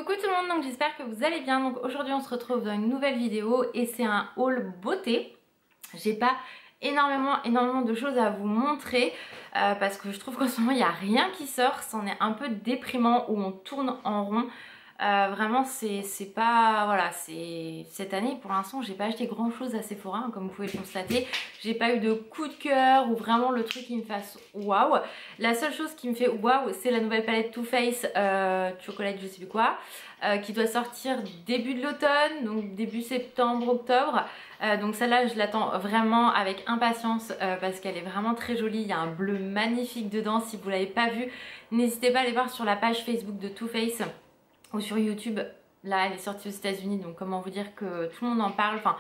Coucou tout le monde, donc j'espère que vous allez bien. Donc aujourd'hui on se retrouve dans une nouvelle vidéo et c'est un haul beauté. J'ai pas énormément de choses à vous montrer parce que je trouve qu'en ce moment il n'y a rien qui sort. C'en est un peu déprimant où on tourne en rond. Vraiment c'est pas, voilà, c'est cette année pour l'instant j'ai pas acheté grand chose à Sephora hein, comme vous pouvez le constater. J'ai pas eu de coup de cœur ou vraiment le truc qui me fasse waouh. La seule chose qui me fait waouh c'est la nouvelle palette Too Faced chocolat je sais plus quoi qui doit sortir début de l'automne, donc début septembre octobre. Donc celle-là je l'attends vraiment avec impatience parce qu'elle est vraiment très jolie. Il y a un bleu magnifique dedans. Si vous l'avez pas vu, n'hésitez pas à aller voir sur la page Facebook de Too Faced ou sur YouTube. Là elle est sortie aux États-Unis, donc comment vous dire que tout le monde en parle. Enfin,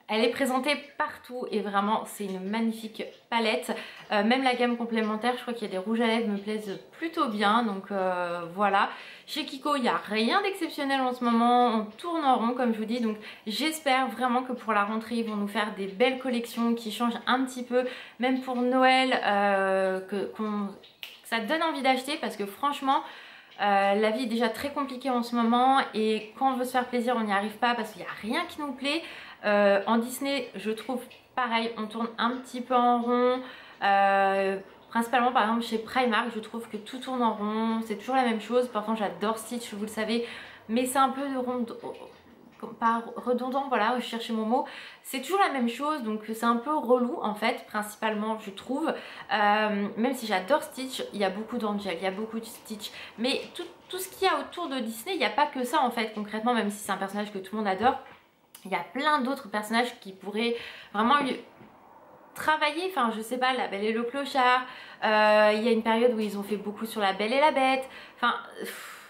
elle est présentée partout et vraiment c'est une magnifique palette. Même la gamme complémentaire, je crois qu'il y a des rouges à lèvres me plaisent plutôt bien. Donc voilà. Chez Kiko il n'y a rien d'exceptionnel en ce moment. On tourne en rond comme je vous dis. Donc j'espère vraiment que pour la rentrée ils vont nous faire des belles collections qui changent un petit peu. Même pour Noël que ça donne envie d'acheter parce que franchement... la vie est déjà très compliquée en ce moment et quand on veut se faire plaisir on n'y arrive pas parce qu'il n'y a rien qui nous plaît. En Disney je trouve pareil, on tourne un petit peu en rond. Principalement par exemple chez Primark je trouve que tout tourne en rond, c'est toujours la même chose. Pourtant j'adore Stitch, vous le savez, mais c'est un peu de rond, pas redondant, voilà, je cherchais mon mot. C'est toujours la même chose, donc c'est un peu relou en fait, principalement je trouve. Même si j'adore Stitch, il y a beaucoup d'Angel, il y a beaucoup de Stitch, mais tout ce qu'il y a autour de Disney, il n'y a pas que ça en fait concrètement, même si c'est un personnage que tout le monde adore. Il y a plein d'autres personnages qui pourraient vraiment travailler, enfin je sais pas, La Belle et le Clochard. Il y a une période où ils ont fait beaucoup sur La Belle et la Bête. Enfin,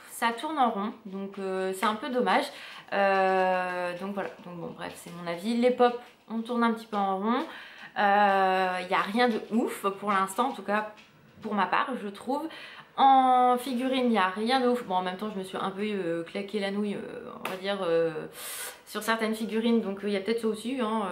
ça tourne en rond, donc c'est un peu dommage. Donc voilà, donc bon bref c'est mon avis. Les pop on tourne un petit peu en rond. Il n'y a rien de ouf pour l'instant, en tout cas pour ma part je trouve. En figurine il n'y a rien de ouf. Bon en même temps je me suis un peu claqué la nouille on va dire sur certaines figurines, donc il y a peut-être ça aussi hein,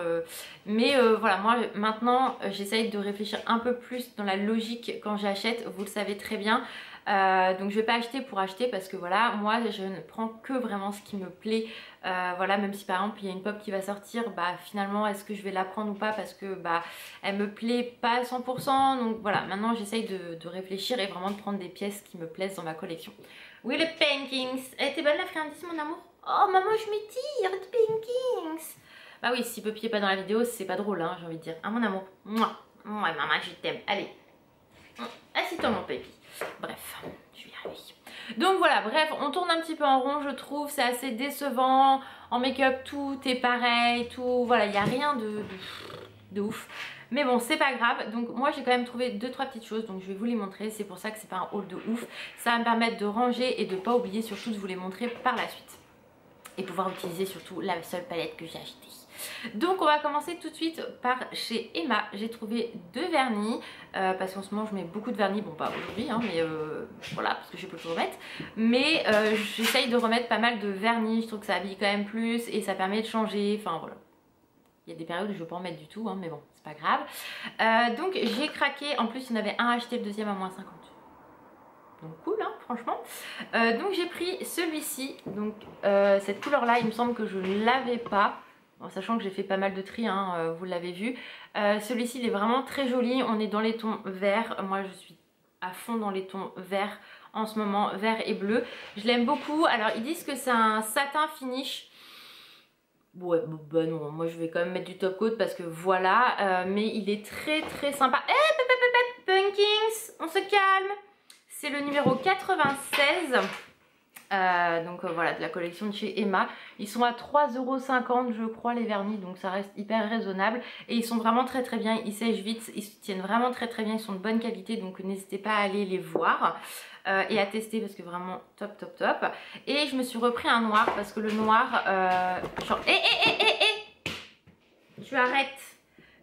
mais voilà, moi maintenant j'essaye de réfléchir un peu plus dans la logique quand j'achète, vous le savez très bien. Donc je vais pas acheter pour acheter parce que voilà, moi je ne prends que vraiment ce qui me plaît. Voilà, même si par exemple il y a une pop qui va sortir, bah finalement est-ce que je vais la prendre ou pas parce que bah elle me plaît pas à 100%. Donc voilà, maintenant j'essaye de réfléchir et vraiment de prendre des pièces qui me plaisent dans ma collection. Oui, les paintings. Elle était bonne la friandise mon amour? Oh maman je m'étire, les paintings. Bah oui, si Poppy est pas dans la vidéo c'est pas drôle hein, j'ai envie de dire. Ah mon amour, moi maman je t'aime, allez. Assieds-toi mon Poppy. Bref, je vais y arriver. Donc voilà, bref, on tourne un petit peu en rond je trouve, c'est assez décevant. En make-up tout est pareil, tout, voilà, il n'y a rien de ouf. Mais bon, c'est pas grave. Donc moi j'ai quand même trouvé 2-3 petites choses, donc je vais vous les montrer. C'est pour ça que c'est pas un haul de ouf. Ça va me permettre de ranger et de pas oublier surtout de vous les montrer par la suite. Et pouvoir utiliser surtout la seule palette que j'ai achetée. Donc on va commencer tout de suite par chez Emma. J'ai trouvé 2 vernis parce qu'en ce moment je mets beaucoup de vernis. Bon pas aujourd'hui hein, mais voilà, parce que je peux tout remettre. Mais j'essaye de remettre pas mal de vernis. Je trouve que ça habille quand même plus et ça permet de changer. Enfin voilà. Il y a des périodes où je ne veux pas en mettre du tout hein, mais bon c'est pas grave. Donc j'ai craqué. En plus il y en avait un acheté, le deuxième à moins 50. Donc cool hein, franchement. Donc j'ai pris celui-ci. Donc cette couleur là il me semble que je ne l'avais pas. En sachant que j'ai fait pas mal de tri, hein, vous l'avez vu. Celui-ci il est vraiment très joli. On est dans les tons verts. Moi je suis à fond dans les tons verts en ce moment, vert et bleu. Je l'aime beaucoup. Alors ils disent que c'est un satin finish. Ouais, bah non, moi je vais quand même mettre du top coat parce que voilà. Mais il est très sympa. Punkings, on se calme. C'est le numéro 96. Donc voilà, de la collection de chez Emma. Ils sont à 3,50 € je crois les vernis, donc ça reste hyper raisonnable. Et ils sont vraiment très bien, ils sèchent vite, ils se tiennent vraiment très bien, ils sont de bonne qualité. Donc n'hésitez pas à aller les voir et à tester parce que vraiment top. Et je me suis repris un noir parce que le noir genre... Tu arrêtes.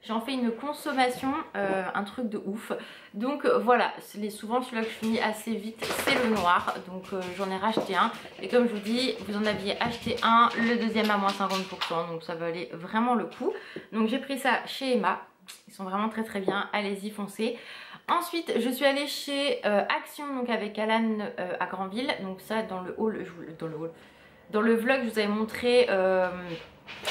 J'en fais une consommation, un truc de ouf. Donc voilà, souvent celui-là que je finis assez vite, c'est le noir. Donc j'en ai racheté un. Et comme je vous dis, vous en aviez acheté un, le deuxième à moins 50%. Donc ça valait vraiment le coup. Donc j'ai pris ça chez Emma. Ils sont vraiment très bien, allez-y foncez. Ensuite je suis allée chez Action, donc avec Alan à Granville. Donc ça dans le haul, dans le vlog je vous avais montré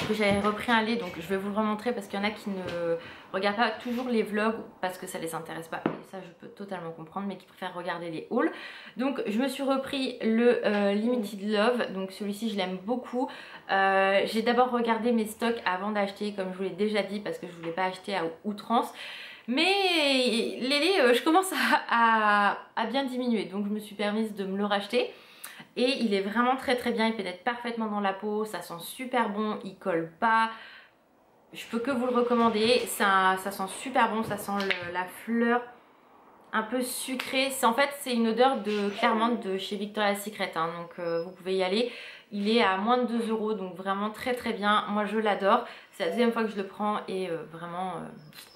que j'avais repris un lait, donc je vais vous le remontrer parce qu'il y en a qui ne regardent pas toujours les vlogs parce que ça les intéresse pas, et ça je peux totalement comprendre, mais qui préfèrent regarder les hauls. Donc je me suis repris le Limited Love, donc celui-ci je l'aime beaucoup. J'ai d'abord regardé mes stocks avant d'acheter, comme je vous l'ai déjà dit, parce que je voulais pas acheter à outrance. Mais les laits, je commence à bien diminuer, donc je me suis permise de me le racheter. Et il est vraiment très bien, il pénètre parfaitement dans la peau, ça sent super bon, il colle pas. Je peux que vous le recommander, ça sent super bon, ça sent la fleur un peu sucrée. En fait c'est une odeur de clairement de chez Victoria's Secret, hein, donc vous pouvez y aller. Il est à moins de 2 €, donc vraiment très bien, moi je l'adore. C'est la deuxième fois que je le prends et vraiment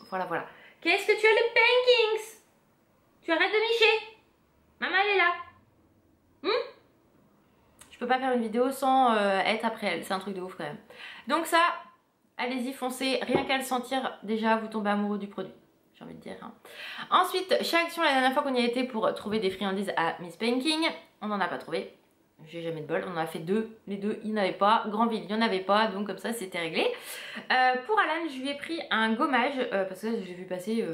voilà. Qu'est-ce que tu as le Pankings? Tu arrêtes de micher? Maman elle est là. Je peux pas faire une vidéo sans être après elle, c'est un truc de ouf quand même. Donc ça, allez-y, foncez, rien qu'à le sentir, déjà vous tombez amoureux du produit, j'ai envie de dire. Hein. Ensuite, chez Action, la dernière fois qu'on y a été pour trouver des friandises à Miss Panking, on n'en a pas trouvé. J'ai jamais de bol, on en a fait deux, les deux il n'y en avait pas, Granville il n'y en avait pas, donc comme ça c'était réglé. Pour Alan, je lui ai pris un gommage, parce que je l'ai vu passer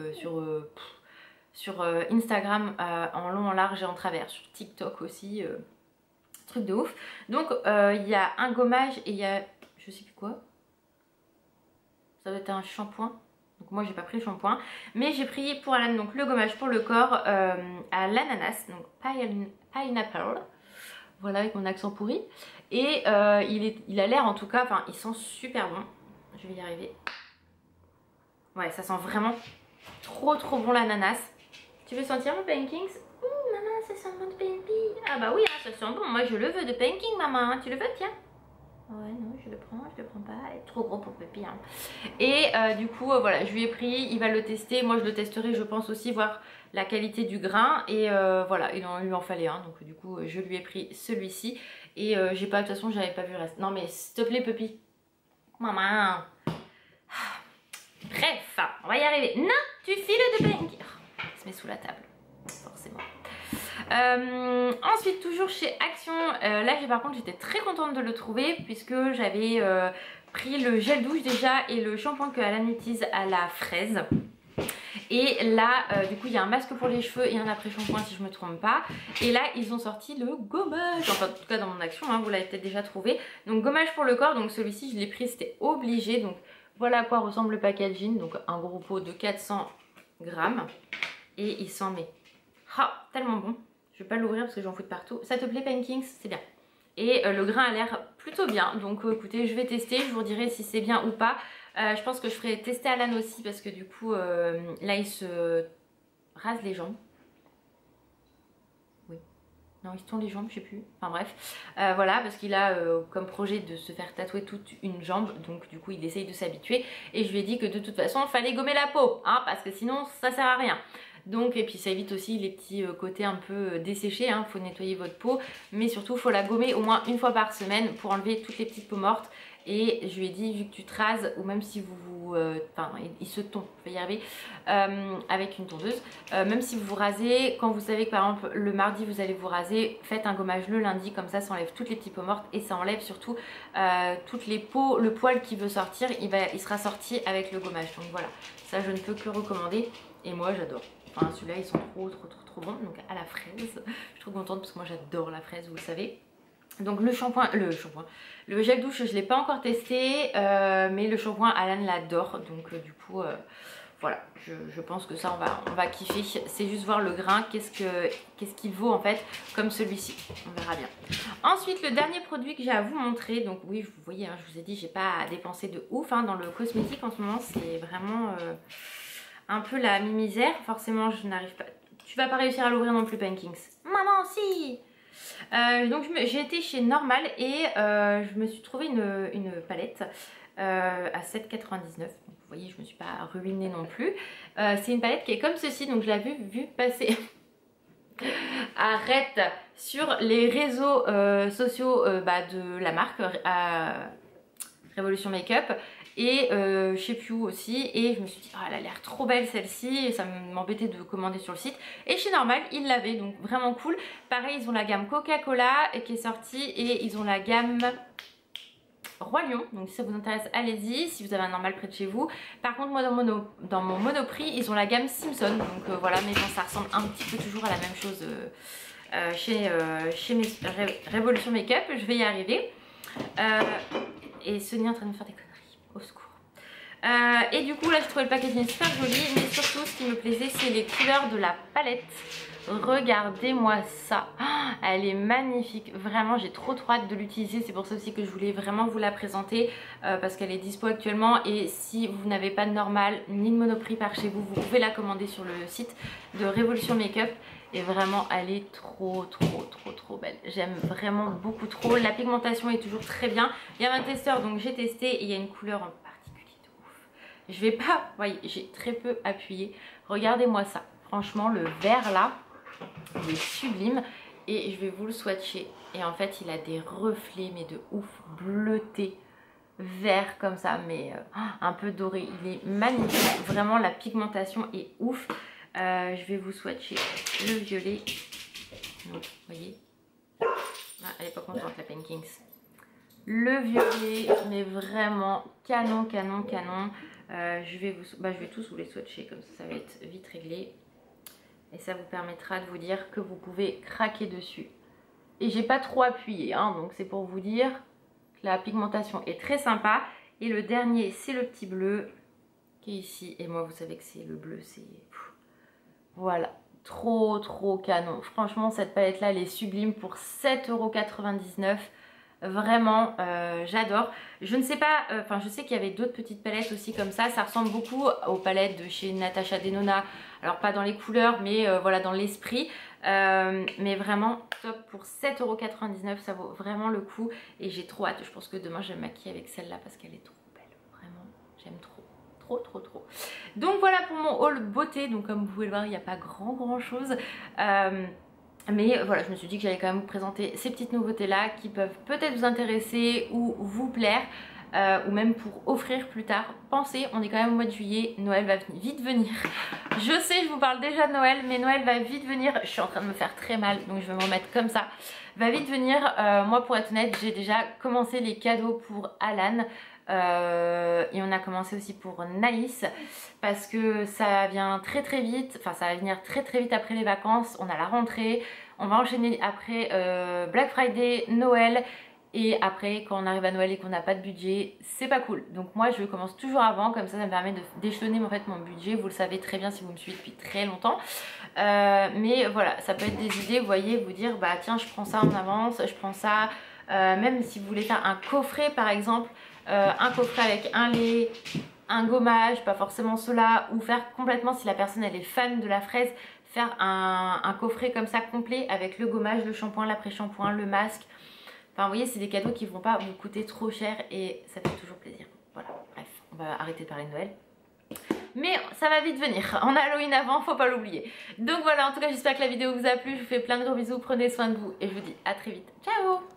sur Instagram en long, en large et en travers, sur TikTok aussi. Truc de ouf. Donc il y a un gommage et il y a je sais plus quoi, ça doit être un shampoing, donc moi j'ai pas pris le shampoing, mais j'ai pris pour Alan donc le gommage pour le corps à l'ananas, donc pineapple, voilà, avec mon accent pourri. Et il a l'air en tout cas, enfin il sent super bon, je vais y arriver. Ouais, ça sent vraiment trop bon l'ananas. Tu veux sentir mon Pankings? Maman, ça sent bon de Panky. Ah bah oui, hein, ça sent bon. Moi je le veux de Panking, maman. Tu le veux, tiens? Ouais, non, je le prends pas. Il est trop gros pour Pépi. Hein. Et du coup, voilà, je lui ai pris. Il va le tester. Moi, je le testerai, je pense aussi, voir la qualité du grain. Et voilà, il lui en fallait un. Donc, du coup, je lui ai pris celui-ci. Et j'ai pas, de toute façon, j'avais pas vu le reste. Non, mais s'il te plaît, Pépi. Maman. Bref, on va y arriver. Non, tu files de Panky. Oh, il se met sous la table. Forcément. Ensuite toujours chez Action, là par contre j'étais très contente de le trouver puisque j'avais pris le gel douche déjà et le shampoing que Alan utilise à la fraise. Et là du coup il y a un masque pour les cheveux et un après shampoing si je me trompe pas. Et là ils ont sorti le gommage, enfin en tout cas dans mon Action, hein, vous l'avez peut-être déjà trouvé. Donc gommage pour le corps, donc celui-ci je l'ai pris, c'était obligé. Donc voilà à quoi ressemble le packaging, donc un gros pot de 400 grammes. Et il s'en met tellement bon. Je vais pas l'ouvrir parce que j'en fous de partout. Ça te plaît Pankings? C'est bien. Et le grain a l'air plutôt bien. Donc écoutez, je vais tester. Je vous dirai si c'est bien ou pas. Je pense que je ferai tester Alan aussi parce que du coup, là il se rase les jambes. Oui. Non, il se tond les jambes, je sais plus. Enfin bref. Voilà, parce qu'il a comme projet de se faire tatouer toute une jambe. Donc du coup, il essaye de s'habituer. Et je lui ai dit que de toute façon, il fallait gommer la peau. Hein, parce que sinon, ça sert à rien. Donc, et puis ça évite aussi les petits côtés un peu desséchés, hein. Faut nettoyer votre peau, mais surtout faut la gommer au moins une fois par semaine pour enlever toutes les petites peaux mortes. Et je lui ai dit, vu que tu te rases, ou même si vous enfin il se tond, je vais y arriver, avec une tondeuse, même si vous vous rasez, quand vous savez que par exemple le mardi vous allez vous raser, faites un gommage le lundi, comme ça enlève toutes les petites peaux mortes et ça enlève surtout toutes les peaux, le poil qui veut sortir, il sera sorti avec le gommage. Donc voilà, ça je ne peux que le recommander et moi j'adore. Enfin celui-là ils sont trop bons, donc à la fraise. Je suis trop contente parce que moi j'adore la fraise, vous le savez. Donc le gel douche je ne l'ai pas encore testé, mais le shampoing Alan l'adore. Donc du coup voilà, je pense que ça on va kiffer. C'est juste voir le grain, qu'est-ce qu'il vaut en fait comme celui-ci. On verra bien. Ensuite le dernier produit que j'ai à vous montrer. Donc oui vous voyez, hein, je vous ai dit j'ai pas à dépenser de ouf hein, dans le cosmétique en ce moment. C'est vraiment un peu la misère. Forcément je n'arrive pas. Tu vas pas réussir à l'ouvrir non plus Pankings. Maman si. Donc j'ai été chez Normal et je me suis trouvé une palette à 7,99 €. Donc vous voyez je me suis pas ruinée non plus. C'est une palette qui est comme ceci, donc je l'avais vu passer arrête sur les réseaux sociaux de la marque Révolution Makeup. et je sais plus où aussi, et je me suis dit oh, elle a l'air trop belle celle-ci, et ça m'embêtait de commander sur le site, et chez Normal ils l'avaient, donc vraiment cool. Pareil, ils ont la gamme Coca-Cola qui est sortie, et ils ont la gamme Roi Lion, donc si ça vous intéresse allez-y, si vous avez un Normal près de chez vous. Par contre moi dans mon Monoprix ils ont la gamme Simpson, donc voilà, mais bon ça ressemble un petit peu toujours à la même chose chez Révolution Make-up. Je vais y arriver. Et Sonia est en train de me faire des conneries, au secours. Et du coup là j'ai trouvé le packaging super joli, mais surtout ce qui me plaisait c'est les couleurs de la palette. Regardez-moi ça, elle est magnifique, vraiment j'ai trop hâte de l'utiliser. C'est pour ça aussi que je voulais vraiment vous la présenter, parce qu'elle est dispo actuellement, et si vous n'avez pas de Normal ni de Monoprix par chez vous, vous pouvez la commander sur le site de Révolution Make-up. Et vraiment elle est trop belle, j'aime vraiment beaucoup trop. La pigmentation est toujours très bien. Il y a un testeur donc j'ai testé, et il y a une couleur en particulier de ouf. Je vais pas, vous voyez j'ai très peu appuyé, regardez-moi ça. Franchement le vert là il est sublime, et je vais vous le swatcher, et en fait il a des reflets mais de ouf, bleuté vert comme ça, mais un peu doré. Il est magnifique, vraiment la pigmentation est ouf. Je vais vous swatcher le violet. Donc, vous voyez, elle est pas contente la Pankings. Le violet, mais vraiment canon. Je vais tous vous les swatcher, comme ça va être vite réglé. Et ça vous permettra de vous dire que vous pouvez craquer dessus. Et j'ai pas trop appuyé, hein, donc c'est pour vous dire que la pigmentation est très sympa. Et le dernier, c'est le petit bleu qui est ici. Et moi, vous savez que c'est le bleu, c'est... Voilà, trop canon. Franchement, cette palette là elle est sublime pour 7,99 €. Vraiment j'adore. Je ne sais pas, enfin je sais qu'il y avait d'autres petites palettes aussi comme ça ressemble beaucoup aux palettes de chez Natasha Denona. Alors pas dans les couleurs, mais voilà, dans l'esprit. Mais vraiment top pour 7,99 €, ça vaut vraiment le coup. Et j'ai trop hâte, je pense que demain je vais me maquiller avec celle-là parce qu'elle est trop belle. Vraiment, j'aime trop. Donc voilà pour mon haul beauté. Donc comme vous pouvez le voir, il n'y a pas grand chose, mais voilà, je me suis dit que j'allais quand même vous présenter ces petites nouveautés là qui peuvent peut-être vous intéresser ou vous plaire, ou même pour offrir plus tard. Pensez, on est quand même au mois de juillet, Noël va vite venir. Je sais, je vous parle déjà de Noël, mais Noël va vite venir. Je suis en train de me faire très mal, donc je vais me remettre comme ça. Va vite venir. Moi pour être honnête, j'ai déjà commencé les cadeaux pour Alan. Et on a commencé aussi pour Naïs, parce que ça vient très vite, enfin ça va venir très vite après les vacances. On a la rentrée, on va enchaîner après Black Friday, Noël, et après quand on arrive à Noël et qu'on n'a pas de budget, c'est pas cool. Donc moi je commence toujours avant, comme ça me permet d'échelonner en fait mon budget. Vous le savez très bien si vous me suivez depuis très longtemps. Mais voilà, ça peut être des idées, vous voyez, vous dire bah tiens je prends ça en avance, je prends ça, même si vous voulez faire un coffret par exemple, un coffret avec un lait, un gommage, pas forcément cela, ou faire complètement, si la personne elle est fan de la fraise, faire un coffret comme ça complet avec le gommage, le shampoing, l'après-shampoing, le masque. Enfin vous voyez, c'est des cadeaux qui vont pas vous coûter trop cher et ça fait toujours plaisir. Voilà, bref, on va arrêter de parler de Noël. Mais ça va vite venir, en Halloween avant, faut pas l'oublier. Donc voilà, en tout cas j'espère que la vidéo vous a plu, je vous fais plein de gros bisous, prenez soin de vous et je vous dis à très vite. Ciao!